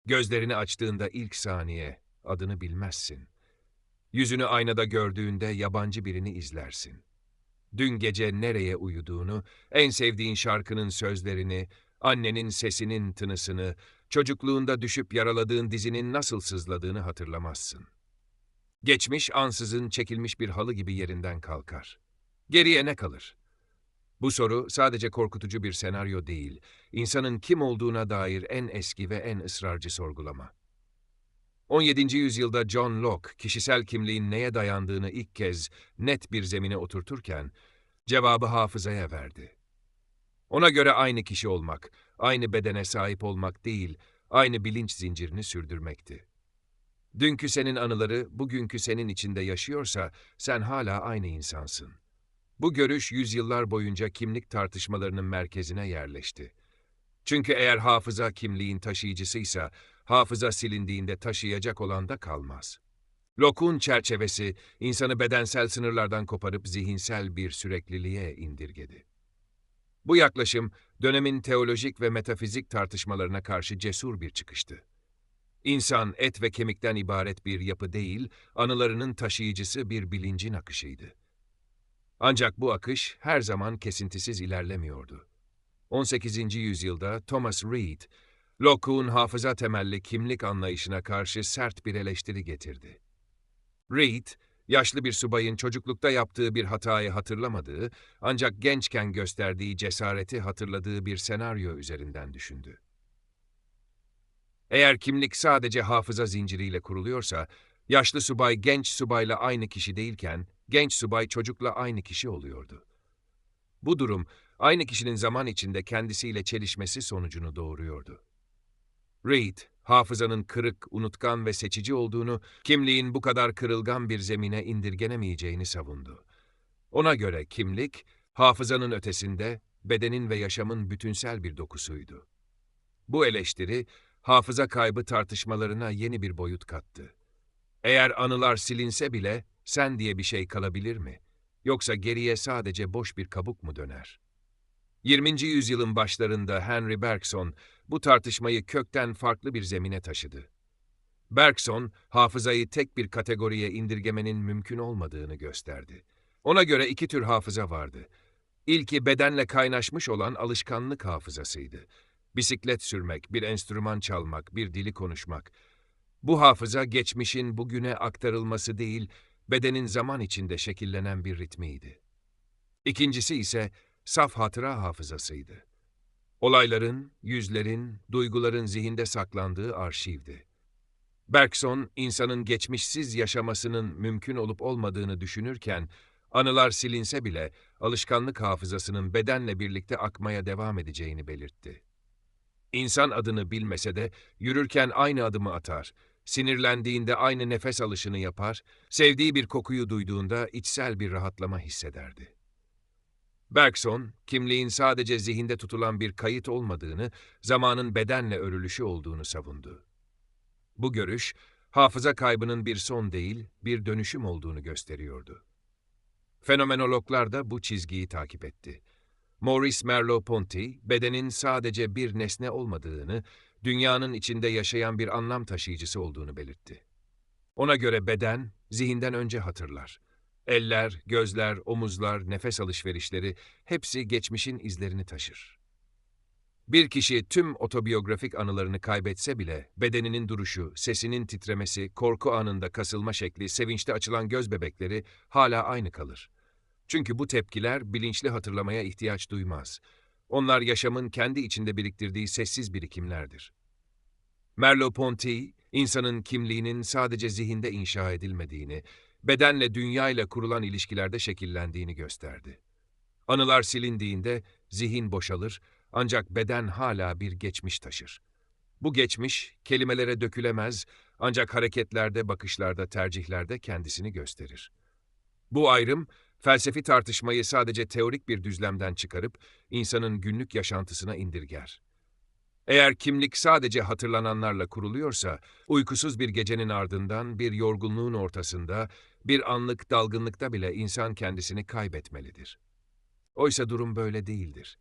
Gözlerini açtığında ilk saniye adını bilmezsin. Yüzünü aynada gördüğünde yabancı birini izlersin. Dün gece nereye uyuduğunu, en sevdiğin şarkının sözlerini, annenin sesinin tınısını, çocukluğunda düşüp yaraladığın dizinin nasıl sızladığını hatırlamazsın. Geçmiş ansızın çekilmiş bir halı gibi yerinden kalkar. Geriye ne kalır? Bu soru sadece korkutucu bir senaryo değil, insanın kim olduğuna dair en eski ve en ısrarcı sorgulama. 17. yüzyılda John Locke, kişisel kimliğin neye dayandığını ilk kez net bir zemine oturturken, cevabı hafızaya verdi. Ona göre aynı kişi olmak, aynı bedene sahip olmak değil, aynı bilinç zincirini sürdürmekti. Dünkü senin anıları, bugünkü senin içinde yaşıyorsa, sen hala aynı insansın. Bu görüş yüzyıllar boyunca kimlik tartışmalarının merkezine yerleşti. Çünkü eğer hafıza kimliğin taşıyıcısıysa, hafıza silindiğinde taşıyacak olan da kalmaz. Locke'un çerçevesi, insanı bedensel sınırlardan koparıp zihinsel bir sürekliliğe indirgedi. Bu yaklaşım, dönemin teolojik ve metafizik tartışmalarına karşı cesur bir çıkıştı. İnsan, et ve kemikten ibaret bir yapı değil, anılarının taşıyıcısı bir bilincin akışıydı. Ancak bu akış her zaman kesintisiz ilerlemiyordu. 18. yüzyılda Thomas Reid, Locke'un hafıza temelli kimlik anlayışına karşı sert bir eleştiri getirdi. Reid, yaşlı bir subayın çocuklukta yaptığı bir hatayı hatırlamadığı, ancak gençken gösterdiği cesareti hatırladığı bir senaryo üzerinden düşündü. Eğer kimlik sadece hafıza zinciriyle kuruluyorsa, yaşlı subay genç subayla aynı kişi değilken, genç subay çocukla aynı kişi oluyordu. Bu durum, aynı kişinin zaman içinde kendisiyle çelişmesi sonucunu doğuruyordu. Reid, hafızanın kırık, unutkan ve seçici olduğunu, kimliğin bu kadar kırılgan bir zemine indirgenemeyeceğini savundu. Ona göre kimlik, hafızanın ötesinde, bedenin ve yaşamın bütünsel bir dokusuydu. Bu eleştiri, hafıza kaybı tartışmalarına yeni bir boyut kattı. Eğer anılar silinse bile, sen diye bir şey kalabilir mi? Yoksa geriye sadece boş bir kabuk mu döner? 20. yüzyılın başlarında Henry Bergson, bu tartışmayı kökten farklı bir zemine taşıdı. Bergson, hafızayı tek bir kategoriye indirgemenin mümkün olmadığını gösterdi. Ona göre iki tür hafıza vardı. İlki bedenle kaynaşmış olan alışkanlık hafızasıydı. Bisiklet sürmek, bir enstrüman çalmak, bir dili konuşmak. Bu hafıza geçmişin bugüne aktarılması değil, bedenin zaman içinde şekillenen bir ritmiydi. İkincisi ise saf hatıra hafızasıydı. Olayların, yüzlerin, duyguların zihinde saklandığı arşivdi. Bergson, insanın geçmişsiz yaşamasının mümkün olup olmadığını düşünürken, anılar silinse bile alışkanlık hafızasının bedenle birlikte akmaya devam edeceğini belirtti. İnsan adını bilmese de yürürken aynı adımı atar, sinirlendiğinde aynı nefes alışını yapar, sevdiği bir kokuyu duyduğunda içsel bir rahatlama hissederdi. Bergson, kimliğin sadece zihinde tutulan bir kayıt olmadığını, zamanın bedenle örülüşü olduğunu savundu. Bu görüş, hafıza kaybının bir son değil, bir dönüşüm olduğunu gösteriyordu. Fenomenologlar da bu çizgiyi takip etti. Maurice Merleau-Ponty, bedenin sadece bir nesne olmadığını, dünyanın içinde yaşayan bir anlam taşıyıcısı olduğunu belirtti. Ona göre beden, zihinden önce hatırlar. Eller, gözler, omuzlar, nefes alışverişleri hepsi geçmişin izlerini taşır. Bir kişi tüm otobiyografik anılarını kaybetse bile bedeninin duruşu, sesinin titremesi, korku anında kasılma şekli, sevinçte açılan göz bebekleri hala aynı kalır. Çünkü bu tepkiler bilinçli hatırlamaya ihtiyaç duymaz. Onlar yaşamın kendi içinde biriktirdiği sessiz birikimlerdir. Merleau-Ponty, insanın kimliğinin sadece zihinde inşa edilmediğini, bedenle dünyayla kurulan ilişkilerde şekillendiğini gösterdi. Anılar silindiğinde zihin boşalır, ancak beden hala bir geçmiş taşır. Bu geçmiş, kelimelere dökülemez, ancak hareketlerde, bakışlarda, tercihlerde kendisini gösterir. Bu ayrım, felsefi tartışmayı sadece teorik bir düzlemden çıkarıp, insanın günlük yaşantısına indirger. Eğer kimlik sadece hatırlananlarla kuruluyorsa, uykusuz bir gecenin ardından, bir yorgunluğun ortasında, bir anlık dalgınlıkta bile insan kendisini kaybetmelidir. Oysa durum böyle değildir.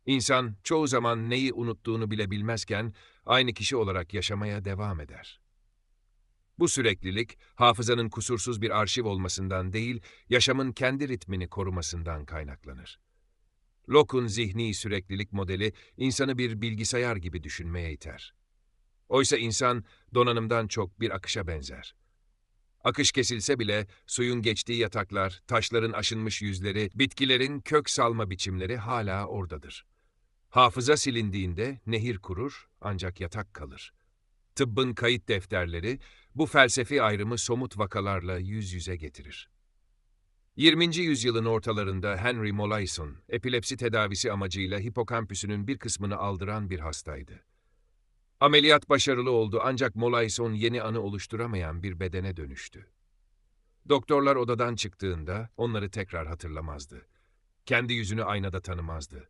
İnsan çoğu zaman neyi unuttuğunu bile bilmezken, aynı kişi olarak yaşamaya devam eder. Bu süreklilik, hafızanın kusursuz bir arşiv olmasından değil, yaşamın kendi ritmini korumasından kaynaklanır. Locke'un zihni süreklilik modeli, insanı bir bilgisayar gibi düşünmeye iter. Oysa insan, donanımdan çok bir akışa benzer. Akış kesilse bile, suyun geçtiği yataklar, taşların aşınmış yüzleri, bitkilerin kök salma biçimleri hala oradadır. Hafıza silindiğinde nehir kurur, ancak yatak kalır. Tıbbın kayıt defterleri, bu felsefi ayrımı somut vakalarla yüz yüze getirir. 20. yüzyılın ortalarında Henry Molaison, epilepsi tedavisi amacıyla hipokampüsünün bir kısmını aldıran bir hastaydı. Ameliyat başarılı oldu ancak Molaison yeni anı oluşturamayan bir bedene dönüştü. Doktorlar odadan çıktığında onları tekrar hatırlamazdı. Kendi yüzünü aynada tanımazdı.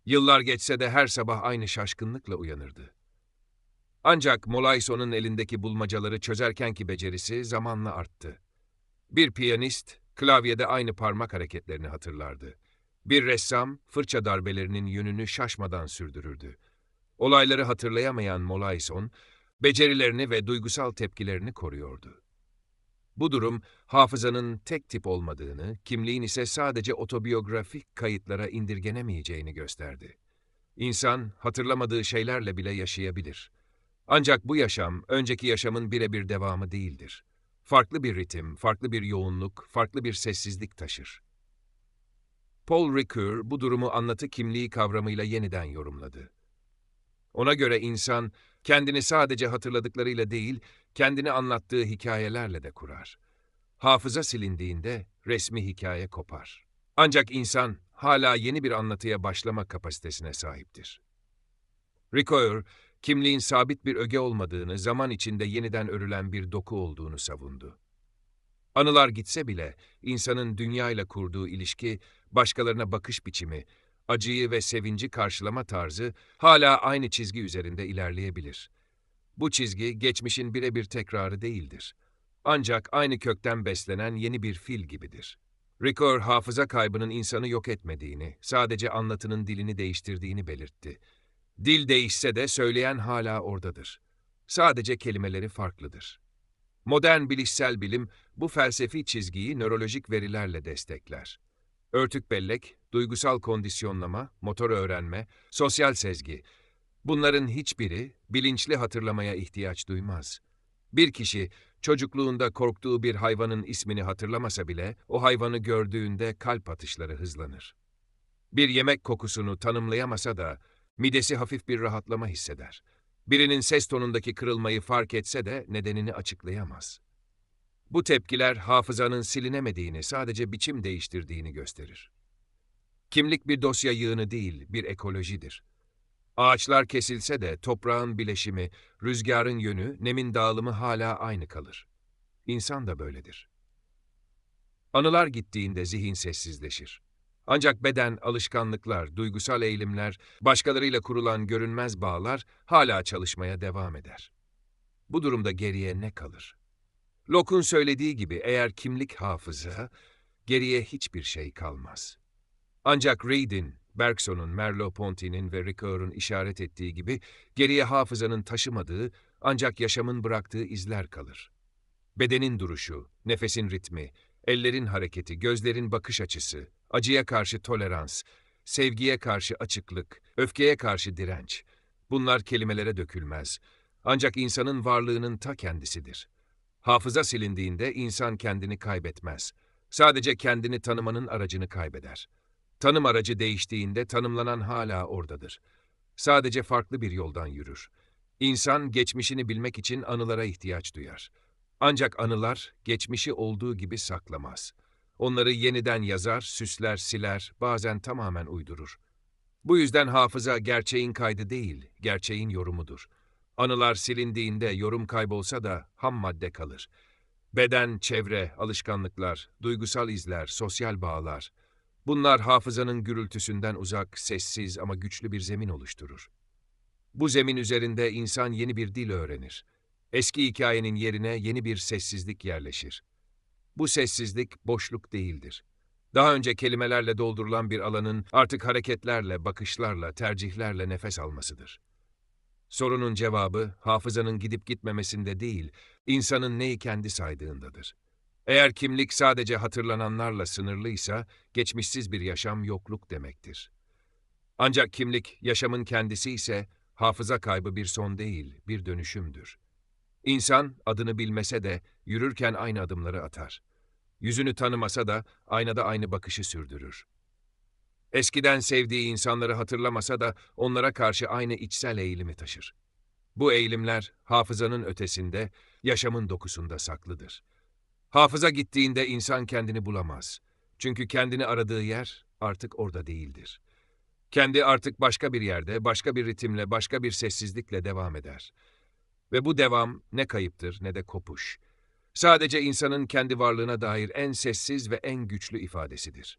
Yıllar geçse de her sabah aynı şaşkınlıkla uyanırdı. Ancak Molaison'un elindeki bulmacaları çözerkenki becerisi zamanla arttı. Bir piyanist, klavyede aynı parmak hareketlerini hatırlardı. Bir ressam, fırça darbelerinin yönünü şaşmadan sürdürürdü. Olayları hatırlayamayan Molaison, becerilerini ve duygusal tepkilerini koruyordu. Bu durum, hafızanın tek tip olmadığını, kimliğin ise sadece otobiyografik kayıtlara indirgenemeyeceğini gösterdi. İnsan, hatırlamadığı şeylerle bile yaşayabilir. Ancak bu yaşam, önceki yaşamın birebir devamı değildir. Farklı bir ritim, farklı bir yoğunluk, farklı bir sessizlik taşır. Paul Ricoeur bu durumu anlatı kimliği kavramıyla yeniden yorumladı. Ona göre insan, kendini sadece hatırladıklarıyla değil, kendini anlattığı hikayelerle de kurar. Hafıza silindiğinde resmi hikaye kopar. Ancak insan, hala yeni bir anlatıya başlama kapasitesine sahiptir. Ricoeur, kimliğin sabit bir öge olmadığını, zaman içinde yeniden örülen bir doku olduğunu savundu. Anılar gitse bile, insanın dünyayla kurduğu ilişki, başkalarına bakış biçimi, acıyı ve sevinci karşılama tarzı hala aynı çizgi üzerinde ilerleyebilir. Bu çizgi, geçmişin birebir tekrarı değildir. Ancak aynı kökten beslenen yeni bir fil gibidir. Ricoeur, hafıza kaybının insanı yok etmediğini, sadece anlatının dilini değiştirdiğini belirtti. Dil değişse de söyleyen hala oradadır. Sadece kelimeleri farklıdır. Modern bilişsel bilim bu felsefi çizgiyi nörolojik verilerle destekler. Örtük bellek, duygusal kondisyonlama, motor öğrenme, sosyal sezgi, bunların hiçbiri bilinçli hatırlamaya ihtiyaç duymaz. Bir kişi çocukluğunda korktuğu bir hayvanın ismini hatırlamasa bile o hayvanı gördüğünde kalp atışları hızlanır. Bir yemek kokusunu tanımlayamasa da midesi hafif bir rahatlama hisseder. Birinin ses tonundaki kırılmayı fark etse de nedenini açıklayamaz. Bu tepkiler hafızanın silinemediğini, sadece biçim değiştirdiğini gösterir. Kimlik bir dosya yığını değil, bir ekolojidir. Ağaçlar kesilse de toprağın bileşimi, rüzgarın yönü, nemin dağılımı hala aynı kalır. İnsan da böyledir. Anılar gittiğinde zihin sessizleşir. Ancak beden, alışkanlıklar, duygusal eğilimler, başkalarıyla kurulan görünmez bağlar hala çalışmaya devam eder. Bu durumda geriye ne kalır? Locke'un söylediği gibi eğer kimlik hafıza, geriye hiçbir şey kalmaz. Ancak Reid'in, Bergson'un, Merleau-Ponty'nin ve Ricoeur'un işaret ettiği gibi geriye hafızanın taşımadığı ancak yaşamın bıraktığı izler kalır. Bedenin duruşu, nefesin ritmi, ellerin hareketi, gözlerin bakış açısı, acıya karşı tolerans, sevgiye karşı açıklık, öfkeye karşı direnç. Bunlar kelimelere dökülmez. Ancak insanın varlığının ta kendisidir. Hafıza silindiğinde insan kendini kaybetmez. Sadece kendini tanımanın aracını kaybeder. Tanım aracı değiştiğinde tanımlanan hala oradadır. Sadece farklı bir yoldan yürür. İnsan geçmişini bilmek için anılara ihtiyaç duyar. Ancak anılar geçmişi olduğu gibi saklamaz. Onları yeniden yazar, süsler, siler, bazen tamamen uydurur. Bu yüzden hafıza gerçeğin kaydı değil, gerçeğin yorumudur. Anılar silindiğinde yorum kaybolsa da ham madde kalır. Beden, çevre, alışkanlıklar, duygusal izler, sosyal bağlar. Bunlar hafızanın gürültüsünden uzak, sessiz ama güçlü bir zemin oluşturur. Bu zemin üzerinde insan yeni bir dil öğrenir. Eski hikayenin yerine yeni bir sessizlik yerleşir. Bu sessizlik boşluk değildir. Daha önce kelimelerle doldurulan bir alanın artık hareketlerle, bakışlarla, tercihlerle nefes almasıdır. Sorunun cevabı, hafızanın gidip gitmemesinde değil, insanın neyi kendi saydığındadır. Eğer kimlik sadece hatırlananlarla sınırlıysa, geçmişsiz bir yaşam yokluk demektir. Ancak kimlik, yaşamın kendisi ise, hafıza kaybı bir son değil, bir dönüşümdür. İnsan, adını bilmese de, yürürken aynı adımları atar. Yüzünü tanımasa da, aynada aynı bakışı sürdürür. Eskiden sevdiği insanları hatırlamasa da, onlara karşı aynı içsel eğilimi taşır. Bu eğilimler, hafızanın ötesinde, yaşamın dokusunda saklıdır. Hafıza gittiğinde insan kendini bulamaz. Çünkü kendini aradığı yer artık orada değildir. Kendi artık başka bir yerde, başka bir ritimle, başka bir sessizlikle devam eder. Ve bu devam ne kayıptır ne de kopuş. Sadece insanın kendi varlığına dair en sessiz ve en güçlü ifadesidir.